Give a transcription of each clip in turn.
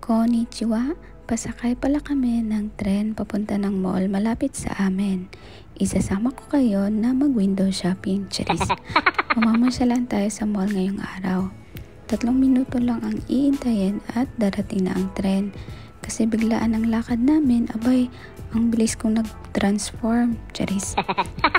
Konnichiwa, pasakay pala kami ng tren papunta ng mall malapit sa amin. Isasama ko kayo na mag-window shopping, charis. Mamamasyalan tayo sa mall ngayong araw. 3 minuto lang ang iintayin at darating na ang tren. Kasi biglaan ang lakad namin, abay, ang bilis kong nag-transform, charis.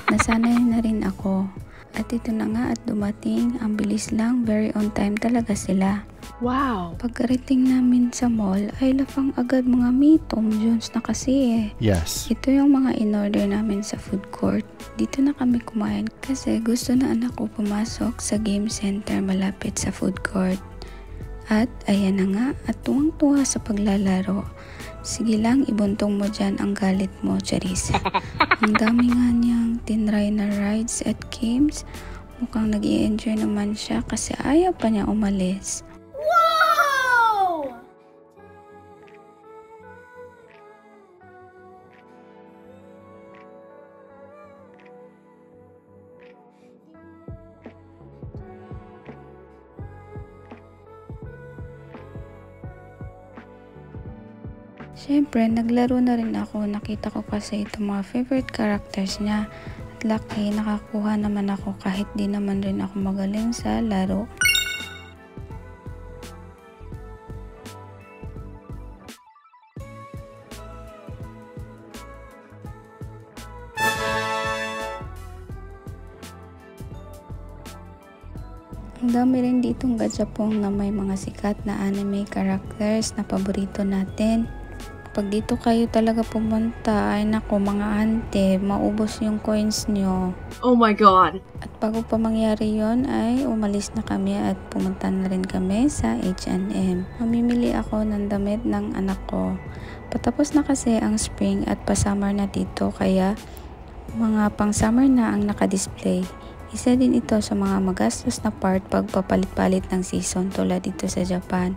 Nasanay na rin ako. At ito na nga at dumating, ang bilis lang, very on time talaga sila. Wow! Pagkarating namin sa mall ay lafang agad mga meat, Tom Jones na kasi eh. Yes. Ito yung mga in-order namin sa food court. Dito na kami kumain kasi gusto na anak ko pumasok sa game center malapit sa food court. At ayan na nga at tuwang-tuwa sa paglalaro. Sige lang, ibuntong mo dyan ang galit mo, charis. Ang dami nga niyang tinry na rides at games. Mukhang nag-i-enjoy naman siya kasi ayaw pa niya umalis. Siyempre, naglaro na rin ako. Nakita ko kasi itong mga favorite characters niya. At lucky, nakakuha naman ako kahit di naman rin ako magaling sa laro. Ang dami rin ditong gachapong na may mga sikat na anime characters na paborito natin. Pag dito kayo talaga pumunta, ay nako mga ante, maubos yung coins nyo. Oh my God! At bago pa mangyari yon ay umalis na kami at pumunta na rin kami sa H&M. Mamimili ako ng damit ng anak ko. Patapos na kasi ang spring at pa-summer na dito kaya mga pang-summer na ang nakadisplay. Isa din ito sa mga magastos na part pag papalit-palit ng season tulad dito sa Japan.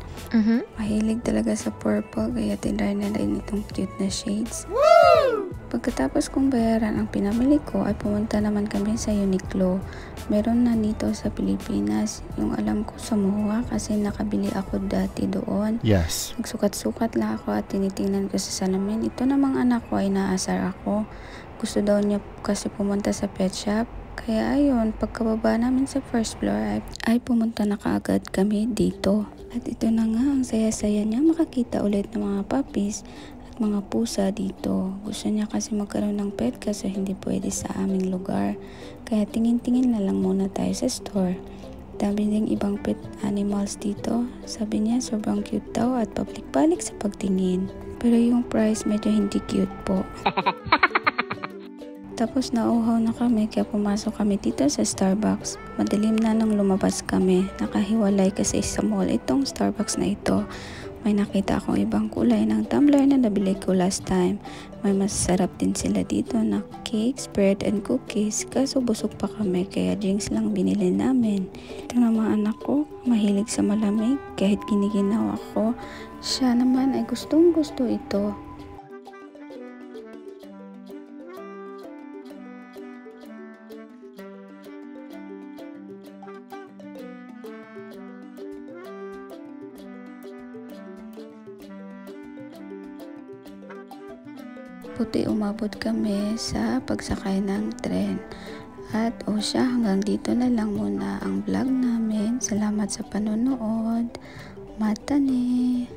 Mahilig talaga sa purple kaya tinry na rin itong cute na shades. Woo! Pagkatapos kong bayaran ang pinamili ko ay pumunta naman kami sa Uniqlo. Meron na nito sa Pilipinas. Yung alam ko sa Muhua kasi nakabili ako dati doon. Yes. Nagsukat-sukat lang ako at tinitingnan ko sa salamin. Ito namang anak ko ay naasar ako. Gusto daw niya kasi pumunta sa pet shop. Kaya ayun, pagkababa namin sa first floor ay pumunta na kaagad kami dito. At ito na nga, ang saya-saya niya makakita ulit ng mga puppies at mga pusa dito. Gusto niya kasi magkaroon ng pet kasi hindi pwede sa aming lugar. Kaya tingin-tingin na lang muna tayo sa store. Dami ding ibang pet animals dito. Sabi niya sobrang cute daw at pabalik-balik sa pagtingin. Pero yung price medyo hindi cute po. Tapos nauhaw na kami kaya pumasok kami dito sa Starbucks. Madilim na nung lumabas kami. Nakahiwalay kasi sa mall itong Starbucks na ito. May nakita akong ibang kulay ng tumbler na nabili ko last time. May masarap din sila dito na cakes, bread, and cookies. Kaso busog pa kami kaya drinks lang binili namin. Ito na mga anak ko, mahilig sa malamig. Kahit giniginaw ako, siya naman ay gustong gusto ito. Buti umabot kami sa pagsakay ng tren. At siya, hanggang dito na lang muna ang vlog namin. Salamat sa panonood. Mata ne!